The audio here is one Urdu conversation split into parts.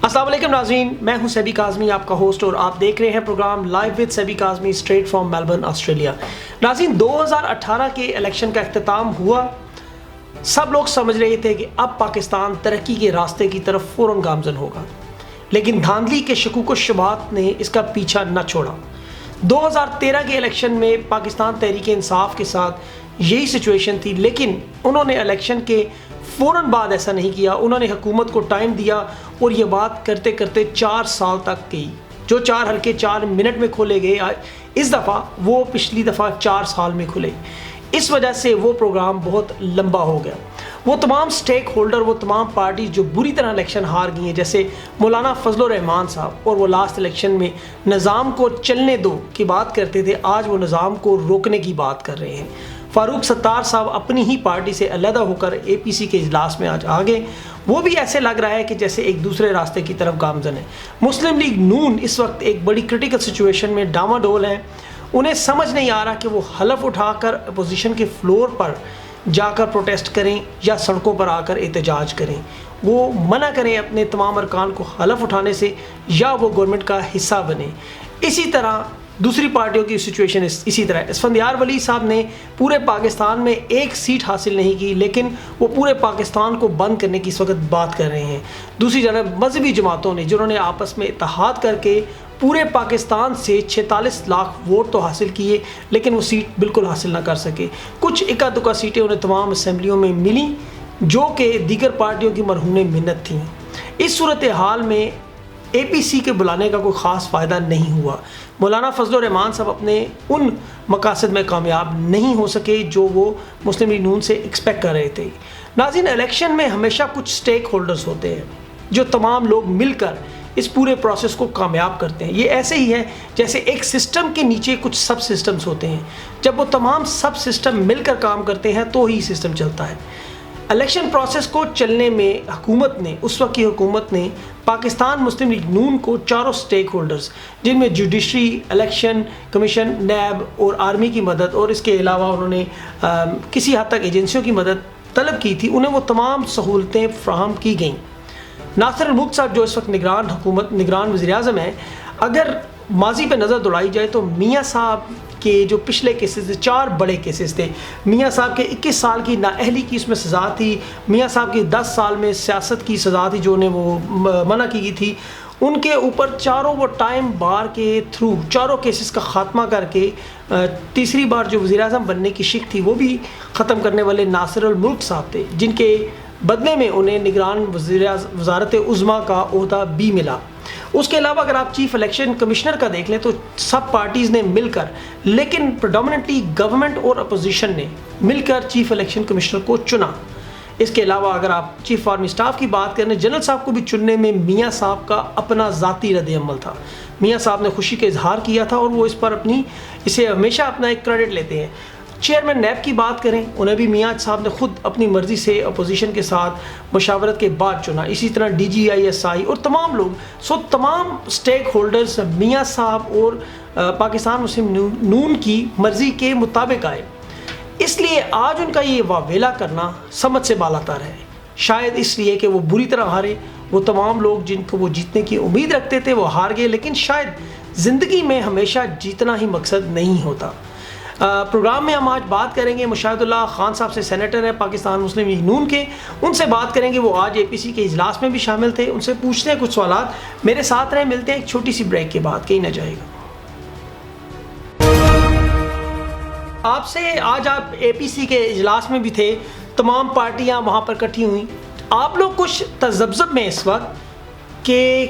السلام علیکم ناظرین، میں ہوں سیبی کاظمی، آپ کا ہوسٹ، اور آپ دیکھ رہے ہیں program live with Sibi Kazmi straight from Melbourne Australia. ناظرین، 2018 کے الیکشن کا اختتام ہوا۔ سب لوگ سمجھ رہے تھے کہ اب پاکستان ترقی کے راستے کی طرف فوراً گامزن ہوگا، لیکن دھاندلی کے شکوک و شبہات نے اس کا پیچھا نہ چھوڑا۔ 2013 کے الیکشن میں پاکستان تحریک انصاف کے ساتھ یہی سچویشن تھی، لیکن انہوں نے الیکشن کے فوراً بعد ایسا نہیں کیا۔ انہوں نے حکومت کو ٹائم دیا اور یہ بات کرتے کرتے 4 سال تک گئی۔ جو 4 حلقے 4 منٹ میں کھولے گئے اس دفعہ، وہ پچھلی دفعہ 4 سال میں کھلے۔ اس وجہ سے وہ پروگرام بہت لمبا ہو گیا۔ وہ تمام سٹیک ہولڈر، وہ تمام پارٹی جو بری طرح الیکشن ہار گئی ہیں، جیسے مولانا فضل الرحمان صاحب، اور وہ لاسٹ الیکشن میں نظام کو چلنے دو کی بات کرتے تھے، آج وہ نظام کو روکنے کی بات کر رہے ہیں۔ فاروق ستار صاحب اپنی ہی پارٹی سے علیحدہ ہو کر اے پی سی کے اجلاس میں آج آگے، وہ بھی ایسے لگ رہا ہے کہ جیسے ایک دوسرے راستے کی طرف گامزن ہے۔ مسلم لیگ نون اس وقت ایک بڑی کرٹیکل سچویشن میں ڈاما ڈول ہے۔ انہیں سمجھ نہیں آ رہا کہ وہ حلف اٹھا کر اپوزیشن کے فلور پر جا کر پروٹیسٹ کریں یا سڑکوں پر آ کر احتجاج کریں۔ وہ منع کریں اپنے تمام ارکان کو حلف اٹھانے سے، یا وہ گورنمنٹ کا حصہ بنے۔ اسی طرح دوسری پارٹیوں کی سچویشن اسی طرح اسفندیار ولی صاحب نے پورے پاکستان میں 1 سیٹ حاصل نہیں کی، لیکن وہ پورے پاکستان کو بند کرنے کی اس وقت بات کر رہے ہیں۔ دوسری جانب مذہبی جماعتوں نے، جنہوں نے آپس میں اتحاد کر کے پورے پاکستان سے 46 لاکھ ووٹ تو حاصل کیے، لیکن وہ سیٹ بالکل حاصل نہ کر سکے۔ کچھ اکا دکا سیٹیں انہیں تمام اسمبلیوں میں ملیں، جو کہ دیگر پارٹیوں کی مرہون منت تھیں۔ اس صورتحال میں اے پی سی کے بلانے کا کوئی خاص فائدہ نہیں ہوا۔ مولانا فضل الرحمان صاحب اپنے ان مقاصد میں کامیاب نہیں ہو سکے جو وہ مسلم لیگ نون سے ایکسپیکٹ کر رہے تھے۔ ناظرین، الیکشن میں ہمیشہ کچھ سٹیک ہولڈرز ہوتے ہیں جو تمام لوگ مل کر اس پورے پروسیس کو کامیاب کرتے ہیں۔ یہ ایسے ہی ہے جیسے ایک سسٹم کے نیچے کچھ سب سسٹمز ہوتے ہیں۔ جب وہ تمام سب سسٹم مل کر کام کرتے ہیں تو ہی سسٹم چلتا ہے۔ الیکشن پروسیس کو چلنے میں حکومت نے، اس وقت کی حکومت نے، پاکستان مسلم لیگ نون کو چاروں سٹیک ہولڈرز، جن میں جوڈیشری، الیکشن کمیشن، نیب اور آرمی کی مدد، اور اس کے علاوہ انہوں نے کسی حد تک ایجنسیوں کی مدد طلب کی تھی، انہیں وہ تمام سہولتیں فراہم کی گئیں۔ ناصر الملک صاحب جو اس وقت نگران وزیر اعظم ہیں، اگر ماضی پہ نظر دوڑائی جائے تو میاں صاحب کے جو پچھلے کیسز تھے، 4 بڑے کیسز تھے۔ میاں صاحب کے 21 سال کی نااہلی کی اس میں سزا تھی، میاں صاحب کی 10 سال میں سیاست کی سزا تھی جو انہیں وہ منع کی گئی تھی۔ ان کے اوپر چاروں وہ ٹائم بار کے تھرو چاروں کیسز کا خاتمہ کر کے تیسری بار جو وزیر اعظم بننے کی شک تھی وہ بھی ختم کرنے والے ناصر الملک صاحب تھے، جن کے بدلے میں انہیں نگران وزارت عظمیٰ کا عہدہ بھی ملا۔ اس کے علاوہ اگر آپ چیف الیکشن کمشنر کا دیکھ لیں تو سب پارٹیز نے مل کر، لیکن پریڈومننٹلی گورنمنٹ اور اپوزیشن نے مل کر چیف الیکشن کمشنر کو چنا۔ اس کے علاوہ اگر آپ چیف آرمی سٹاف کی بات کریں، جنرل صاحب کو بھی چننے میں میاں صاحب کا اپنا ذاتی رد عمل تھا۔ میاں صاحب نے خوشی کا اظہار کیا تھا اور وہ اس پر اسے ہمیشہ اپنا ایک کریڈٹ لیتے ہیں۔ چیئرمین نیب کی بات کریں، انہیں بھی میاں صاحب نے خود اپنی مرضی سے اپوزیشن کے ساتھ مشاورت کے بعد چنا۔ اسی طرح D G I S I اور تمام لوگ، تمام سٹیک ہولڈرز میاں صاحب اور پاکستان مسلم نون کی مرضی کے مطابق آئے۔ اس لیے آج ان کا یہ واویلا کرنا سمجھ سے بالاتر ہے۔ شاید اس لیے کہ وہ بری طرح ہارے، وہ تمام لوگ جن کو وہ جیتنے کی امید رکھتے تھے وہ ہار گئے، لیکن شاید زندگی میں ہمیشہ جیتنا ہی مقصد نہیں ہوتا۔ پروگرام میں ہم آج بات کریں گے مشاہد اللہ خان صاحب سے، سینیٹر ہیں پاکستان مسلم لیگ نون کے۔ ان سے بات کریں گے، وہ آج اے پی سی کے اجلاس میں بھی شامل تھے، ان سے پوچھتے ہیں کچھ سوالات۔ میرے ساتھ رہیں، ملتے ہیں ایک چھوٹی سی بریک کے بعد، کہیں نہ جائے گا۔ آپ سے آج آپ اے پی سی کے اجلاس میں بھی تھے، تمام پارٹیاں وہاں پر اکٹھی ہوئیں، آپ لوگ کچھ تذبذب میں اس وقت کہ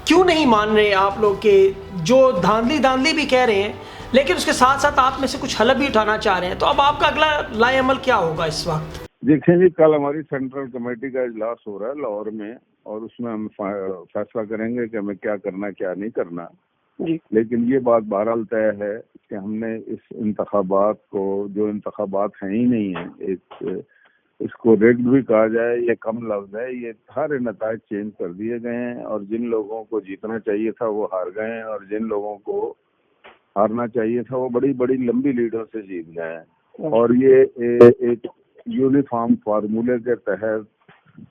کیوں نہیں مان رہے آپ لوگ کہ جو دھاندلی بھی کہہ رہے ہیں، لیکن اس کے ساتھ ساتھ آپ میں سے کچھ حلف بھی اٹھانا چاہ رہے ہیں، تو اب آپ کا اگلا لائے عمل کیا ہوگا اس وقت؟ دیکھیں جی، کل ہماری سینٹرل کمیٹی کا اجلاس ہو رہا ہے لاہور میں، اور اس میں ہم فیصلہ کریں گے کہ ہمیں کیا کرنا کیا نہیں کرنا جی۔ لیکن یہ بات بہرحال طے ہے کہ ہم نے اس انتخابات کو، جو انتخابات ہیں ہی نہیں ہیں، اس کو ریگڈ بھی کہا جائے، یہ کم لفظ ہے، یہ سارے نتائج چینج کر دیے گئے ہیں، اور جن لوگوں کو جیتنا چاہیے تھا وہ ہار گئے ہیں، اور جن لوگوں کو ہارنا چاہیے تھا وہ بڑی بڑی لمبی لیڈوں سے جیت گئے ہیں۔ اور یہ ایک یونیفارم فارمولے کے تحت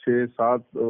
6-7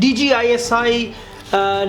DGISI,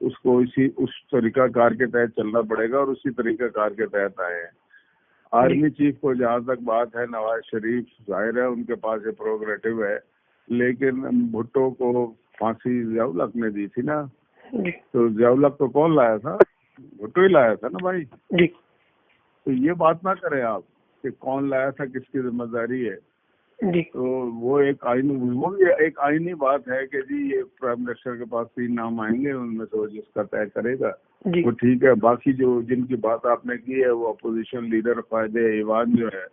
اس کو اس طریقہ کار کے تحت چلنا پڑے گا اور اسی طریقہ کار کے تحت آئے ہیں. آرمی چیف کو جہاں تک بات ہے نواز شریف ظاہر ہے ان کے پاس یہ پروگریٹو ہے, لیکن بھٹو کو پھانسی ضیاء الحق نے دی تھی نا, تو ضیاء الحق تو کون لایا تھا؟ بھٹو ہی لایا تھا نا بھائی. تو یہ بات نہ کریں آپ کہ کون لایا تھا, کس کی ذمہ داری ہے. تو وہ ایک آئینی بات ہے کہ جی یہ پرائم منسٹر کے پاس 3 نام آئیں گے, ان میں سے وہ جس کا طے کرے گا وہ ٹھیک ہے. باقی جو جن کی بات آپ نے کی ہے وہ اپوزیشن لیڈر فائدہ ایوان جو ہے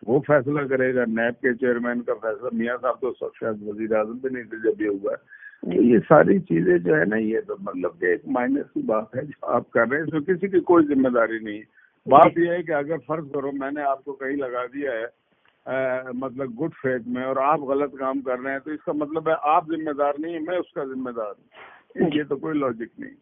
وہ فیصلہ کرے گا. نیب کے چیئرمین کا فیصلہ, میاں صاحب تو شاید وزیر اعظم بھی نہیں تھے جب یہ ہوا. تو یہ ساری چیزیں جو ہے نا, یہ تو مطلب کہ ایک مائنر سی بات ہے جو آپ کر رہے ہیں, اس میں کسی کی کوئی ذمہ داری نہیں. بات یہ ہے کہ اگر فرض کرو میں نے آپ کو کہیں لگا دیا ہے مطلب گڈ فیتھ میں, اور آپ غلط کام کر رہے ہیں, تو اس کا مطلب ہے آپ ذمہ دار نہیں, میں اس کا ذمہ دار ہوں. یہ تو کوئی لاجک نہیں.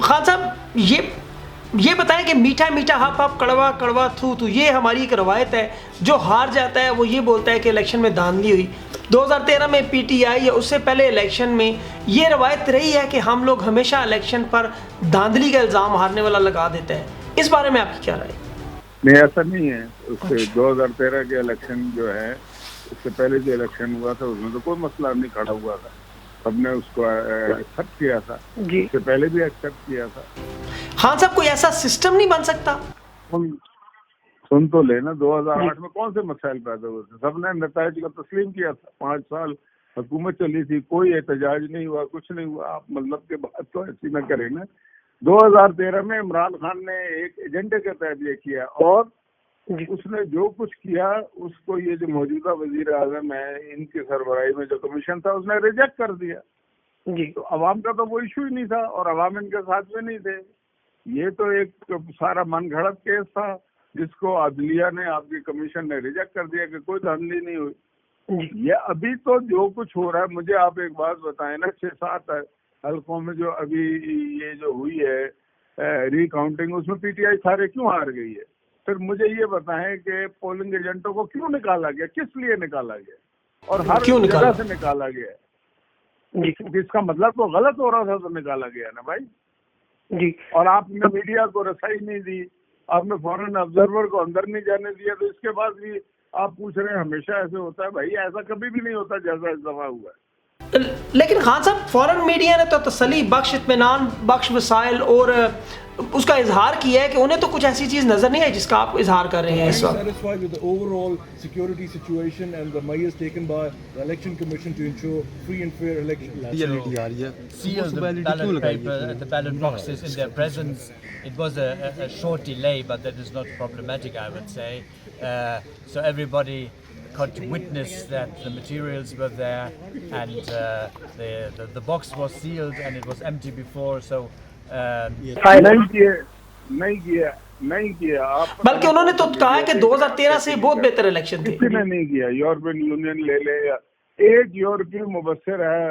خان صاحب یہ بتائیں کہ میٹھا میٹھا ہپ ہپ کڑوا کڑوا تھو تو, یہ ہماری ایک روایت ہے. جو ہار جاتا ہے وہ یہ بولتا ہے کہ الیکشن میں دھاندلی ہوئی. 2013 میں پی ٹی آئی یا اس سے پہلے الیکشن میں یہ روایت رہی ہے کہ ہم لوگ ہمیشہ الیکشن پر دھاندلی کا الزام ہارنے والا لگا دیتا ہے. اس بارے میں آپ کی کیا رائے؟ نہیں, ایسا نہیں ہے. اس سے 2013 کے الیکشن جو ہے, اس سے پہلے جو الیکشن ہوا تھا اس میں تو کوئی مسئلہ نہیں کھڑا ہوا تھا, سب نے اس کو ایکسپٹ کیا تھا. اس سے پہلے بھی ایکسپٹ کیا تھا. خان صاحب کوئی ایسا سسٹم نہیں بن سکتا؟ سن تو لینا, 2008 میں کون سے مسائل پیدا ہوئے تھے, سب نے نتائج کا تسلیم کیا تھا. 5 سال حکومت چلی تھی, کوئی احتجاج نہیں ہوا, کچھ نہیں ہوا. آپ مطلب کہ بات تو ایسی نہ کریں نا. 2013 میں عمران خان نے ایک ایجنڈے کے تحت یہ کیا, اور اس نے جو کچھ کیا اس کو یہ جو موجودہ وزیر اعظم ہے ان کی سربراہی میں جو کمیشن تھا اس نے ریجیکٹ کر دیا. تو عوام کا تو وہ ایشو ہی نہیں تھا, اور عوام ان کے ساتھ میں نہیں تھے. یہ تو ایک سارا من گھڑت کیس تھا جس کو عدلیہ نے, آپ کی کمیشن نے ریجیکٹ کر دیا کہ کوئی دھاندلی نہیں ہوئی. یہ ابھی تو جو کچھ ہو رہا ہے, مجھے آپ ایک بات بتائیں نا, 6-7 حلقوں میں جو ابھی یہ جو ہوئی ہے ری کاؤنٹنگ, اس میں پی ٹی آئی سارے کیوں ہار گئی ہے؟ پھر مجھے یہ بتائیں کہ پولنگ ایجنٹوں کو کیوں نکالا گیا, کس لیے نکالا گیا, اور ہر جگہ سے نکالا گیا. جس کا مطلب تو غلط ہو رہا تھا تو نکالا گیا نا بھائی. اور آپ نے میڈیا کو رسائی نہیں دی, آپ نے فورن آبزرور کو اندر نہیں جانے دیا, تو اس کے بعد بھی آپ پوچھ رہے ہیں ہمیشہ ایسے ہوتا ہے. بھائی ایسا کبھی بھی نہیں ہوتا جیسا اس دفعہ ہوا ہے. لیکن خان صاحب فورن میڈیا نے تو تسلی بخش, اطمینان بخش وسائل اور اس کا اظہار کیا ہے کہ انہیں تو کچھ ایسی چیز نظر نہیں آئی جس کا آپ اظہار کر رہے ہیں اس وقت. satisfied with the overall security situation and the measures taken by the election commission to ensure free and fair elections. Sealed the ballot paper, the ballot boxes in their presence. It was a short delay, but that is not problematic, I would say. So everybody got to witness that the materials were there, and the box was sealed and it was empty before. So نہیں کیا آپ, بلکہ انہوں نے تو کہا ہے کہ 2013 سے بہت بہتر الیکشن تھے. کسی نے نہیں کیا. یورپین یونین لے لے, یا ایک یورپی مبصر ہے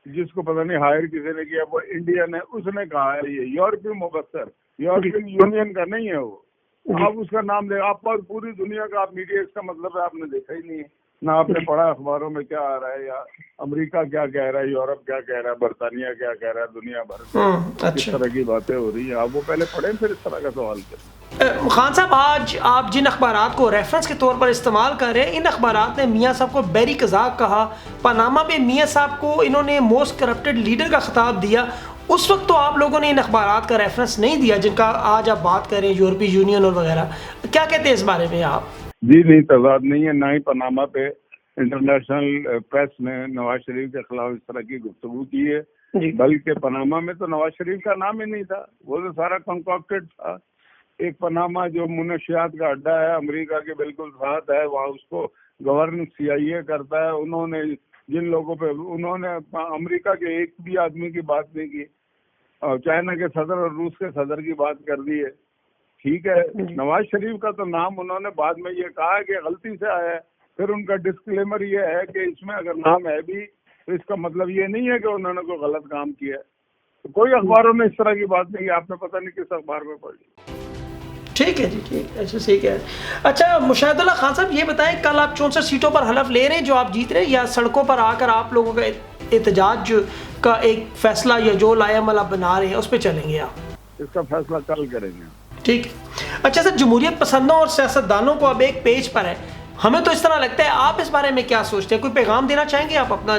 جس کو پتہ نہیں ہائر کسی نے کیا, وہ انڈیا نے, اس نے کہا ہے یہ یورپی مبصر, یورپین یونین کا نہیں ہے وہ. آپ اس کا نام لے, آپ پر پوری دنیا کا آپ میڈیا, اس کا مطلب ہے آپ نے دیکھا ہی نہیں ہے, نہ آپ نے پڑھا اخباروں میں کیا آ رہا ہے, یا امریکہ کیا کہہ رہا ہے, یورپ کیا کہہ رہا ہے, برطانیہ کیا کہہ رہا ہے, دنیا بھر اس طرح کی باتیں ہو رہی ہیں. آپ وہ پہلے پڑھیں پھر اس طرح کا سوال کریں. خان صاحب آج آپ جن اخبارات کو ریفرنس کے طور پر استعمال کر رہے ہیں, ان اخبارات نے میاں صاحب کو بیری قزاق کہا. پاناما پہ میاں صاحب کو انہوں نے موسٹ کرپٹڈ لیڈر کا خطاب دیا. اس وقت تو آپ لوگوں نے ان اخبارات کا ریفرنس نہیں دیا جن کا آج آپ بات کر رہے ہیں, یورپی یونین اور وغیرہ. کیا کہتے ہیں اس بارے میں آپ؟ جی نہیں, تضاد نہیں ہے. نہ ہی پاناما پہ انٹرنیشنل پریس نے نواز شریف کے خلاف اس طرح کی گفتگو کی ہے, بلکہ پاناما میں تو نواز شریف کا نام ہی نہیں تھا, وہ تو سارا کنکاکٹڈ تھا. ایک پاناما جو منشیات کا اڈا ہے, امریکہ کے بالکل ساتھ ہے, وہاں اس کو گورن CIA کرتا ہے. انہوں نے جن لوگوں پہ, انہوں نے امریکہ کے ایک بھی آدمی کی بات نہیں کی, اور چائنا کے صدر اور روس کے صدر کی بات کر دی ہے. ٹھیک ہے, نواز شریف کا تو نام انہوں نے بعد میں یہ کہا کہ غلطی سے آیا ہے. پھر ان کا ڈسکلیمر یہ ہے کہ اس میں اگر نام ہے بھی تو اس کا مطلب یہ نہیں ہے کہ انہوں نے کوئی غلط کام کیا ہے. کوئی اخباروں میں اس طرح کی بات نہیں ہے, آپ نے پتہ نہیں کس اخبار میں پڑھی. ٹھیک ہے جی، ٹھیک ہے، اچھا ٹھیک ہے. اچھا مشاہد اللہ خان صاحب، یہ بتائیں کل آپ 64 سیٹوں پر حلف لے رہے ہیں جو آپ جیت رہے ہیں، یا سڑکوں پر آ کر آپ لوگوں کا احتجاج کا ایک فیصلہ یا جو لائے عمل آپ بنا رہے ہیں اس پہ چلیں گے آپ؟ اس کا فیصلہ کل کریں گے. ٹھیک. اچھا سر، جمہوریت پسندوں اور سیاستدانوں کو اب ایک پیج پر ہے، ہمیں تو اس طرح لگتا ہے، آپ اس بارے میں کیا سوچتے ہیں؟ کوئی پیغام دینا چاہیں گے آپ اپنا؟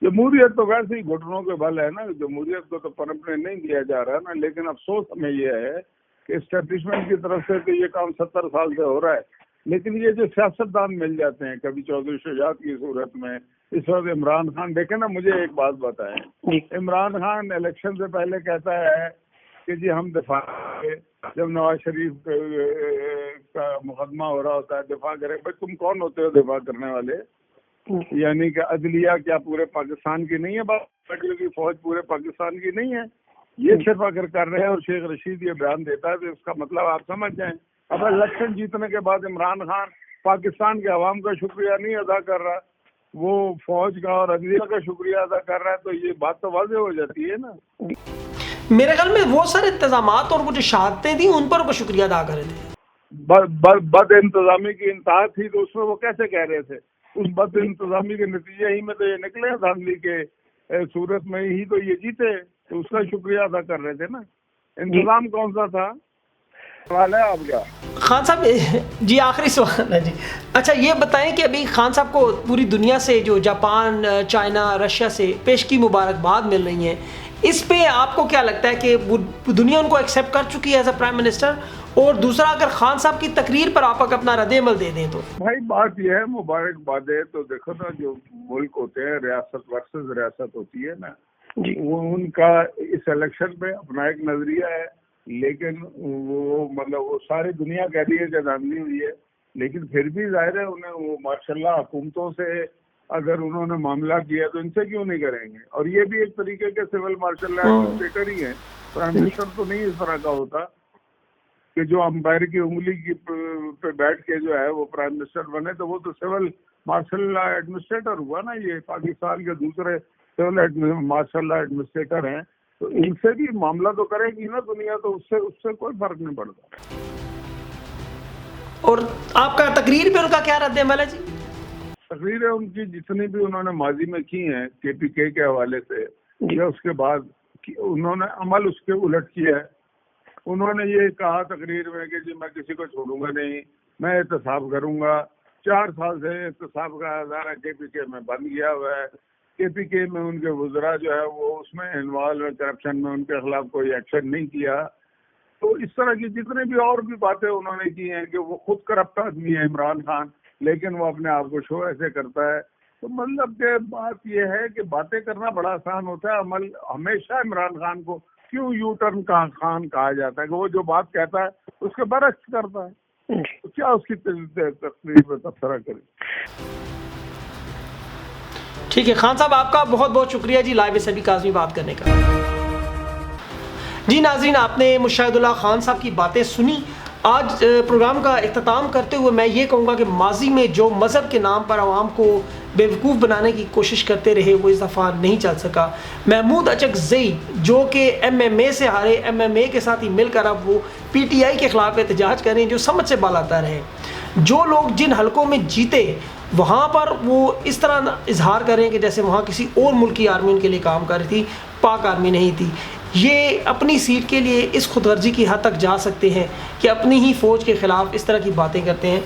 جمہوریت تو ویسے ہی گھٹنوں کے بل ہے نا، جمہوریت کو تو پنپنے نہیں دیا جا رہا نا، لیکن افسوس ہمیں یہ ہے کہ اسٹیبلشمنٹ کی طرف سے تو یہ کام 70 سال سے ہو رہا ہے، لیکن یہ جو سیاستدان مل جاتے ہیں، کبھی چودھری شجاعت کی صورت میں، اس وقت عمران خان، دیکھیں نا، مجھے ایک بات بتائیں، عمران خان الیکشن سے پہلے کہتا ہے کہ جی ہم دفاع کریں، جب نواز شریف کا مقدمہ ہو رہا ہوتا ہے دفاع کریں. بھائی تم کون ہوتے ہو دفاع کرنے والے؟ یعنی کہ عدلیہ کیا پورے پاکستان کی نہیں ہے؟ بات کی فوج پورے پاکستان کی نہیں ہے؟ یہ صرف اگر کر رہے ہیں اور شیخ رشید یہ بیان دیتا ہے تو اس کا مطلب آپ سمجھ جائیں. اب الیکشن جیتنے کے بعد عمران خان پاکستان کے عوام کا شکریہ نہیں ادا کر رہا، وہ فوج کا اور عدلیہ کا شکریہ ادا کر رہا ہے، تو یہ بات تو واضح ہو جاتی ہے نا. میرے خیال میں وہ سارے انتظامات اور وہ جو شہادتیں تھیں ان پر وہ شکریہ ادا کر رہے تھے. بد انتظامی کی انتہا تھی تو اس میں وہ کیسے کہہ رہے تھے؟ اس بد انتظامی کے نتیجے ہی میں تو یہ نکلے ہیں، دھاندلی کے صورت میں ہی تو یہ جیتے، تو اس کا شکریہ ادا کر رہے تھے نا. انتظام کون سا تھا؟ سوال ہے آپ کا خان صاحب. جی آخری سوال ہے جی. اچھا یہ بتائیں کہ ابھی خان صاحب کو پوری دنیا سے، جو جاپان، چائنا، رشیا سے پیشگی مبارکباد مل رہی ہیں، اس پہ آپ کو کیا لگتا ہے کہ دنیا ان کو ایکسیپٹ کر چکی ہے ایز اے پرائم منسٹر؟ اور دوسرا، اگر خان صاحب کی تقریر پر آپ اپنا رد عمل دے دیں تو؟ بھائی بات یہ ہے، مبارکبادیں تو دیکھو نا، جو ملک ہوتے ہیں ریاست ورسز ریاست ہوتی ہے نا، وہ ان کا اس الیکشن پہ اپنا ایک نظریہ ہے، لیکن وہ مطلب وہ ساری دنیا کہہ رہی ہے کہ دھاندلی ہوئی ہے، لیکن پھر بھی ظاہر ہے انہیں وہ ماشاء اللہ حکومتوں سے اگر انہوں نے معاملہ کیا تو ان سے کیوں نہیں کریں گے؟ اور یہ بھی ایک طریقے کے سول مارشل لا ایڈمنسٹریٹر ہی ہیں، پرائم منسٹر تو نہیں اس طرح کا ہوتا کہ جو امپائر کی انگلی کی پہ بیٹھ کے جو ہے وہ پرائم منسٹر بنے، تو وہ تو سول مارشل لا ایڈمنسٹریٹر ہوا نا. یہ پاکستان کے دوسرے سول مارشل لا ایڈمنسٹریٹر ہیں، تو ان سے بھی معاملہ تو کرے گی نا دنیا، تو اس سے کوئی فرق نہیں پڑتا. اور آپ کا تقریر پہ ان کا کیا رد عمل ہے جی؟ تقریریں ان کی جتنی بھی انہوں نے ماضی میں کی ہیں KPK کے حوالے سے، یا اس کے بعد انہوں نے عمل اس کے الٹ کیا ہے. انہوں نے یہ کہا تقریر میں کہ جی میں کسی کو چھوڑوں گا نہیں، میں احتساب کروں گا. 4 سال سے احتساب کا ادارہ KPK میں بند کیا ہوا ہے. KPK میں ان کے وزراء جو ہے وہ اس میں انوالو کرپشن میں، ان کے خلاف کوئی ایکشن نہیں کیا. تو اس طرح کی جتنے بھی اور بھی باتیں انہوں نے کی ہیں کہ وہ خود کرپٹ آدمی ہے عمران خان، لیکن وہ اپنے آپ کو شو ایسے کرتا ہے. تو مطلب کہ بات یہ ہے کہ باتیں کرنا بڑا آسان ہوتا ہے، عمل ہمیشہ عمران خان کو کیوں یو ٹرن خان کہا جاتا ہے کہ وہ جو بات کہتا ہے اس کے برعکس کرتا ہے. تو کیا اس کی تقریر پہ تبصرہ کریں. ٹھیک ہے خان صاحب، آپ کا بہت بہت شکریہ جی لائیو سبھی کاظمی بات کرنے کا. جی ناظرین، آپ نے مشاہد اللہ خان صاحب کی باتیں سنی. آج پروگرام کا اختتام کرتے ہوئے میں یہ کہوں گا کہ ماضی میں جو مذہب کے نام پر عوام کو بیوقوف بنانے کی کوشش کرتے رہے وہ اس دفعہ نہیں چل سکا. محمود اچکزئی جو کہ MMA سے ہارے، MMA کے ساتھ ہی مل کر اب وہ PTI کے خلاف احتجاج کر رہے ہیں جو سمجھ سے بالاتر ہیں. جو لوگ جن حلقوں میں جیتے وہاں پر وہ اس طرح اظہار کریں کہ جیسے وہاں کسی اور ملک کی آرمی ان کے لیے کام کر رہی تھی، پاک آرمی نہیں تھی. یہ اپنی سیٹ کے لیے اس خود غرضی کی حد تک جا سکتے ہیں کہ اپنی ہی فوج کے خلاف اس طرح کی باتیں کرتے ہیں.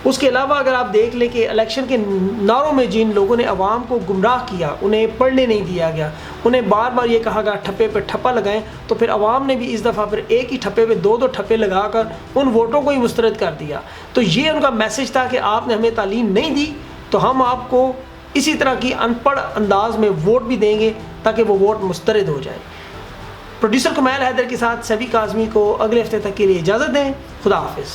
اس کے علاوہ اگر آپ دیکھ لیں کہ الیکشن کے نعروں میں جن لوگوں نے عوام کو گمراہ کیا، انہیں پڑھنے نہیں دیا گیا، انہیں بار بار یہ کہا گیا ٹھپے پہ ٹھپا لگائیں، تو پھر عوام نے بھی اس دفعہ پھر ایک ہی ٹھپے پہ 2 ٹھپے لگا کر ان ووٹوں کو ہی مسترد کر دیا. تو یہ ان کا میسج تھا کہ آپ نے ہمیں تعلیم نہیں دی تو ہم آپ کو اسی طرح کی ان پڑھ انداز میں ووٹ بھی دیں گے تاکہ وہ ووٹ مسترد ہو جائے. پروڈیوسر کمیل حیدر کے ساتھ سبھی کاظمی کو اگلے ہفتے تک کے لیے اجازت دیں. خدا حافظ.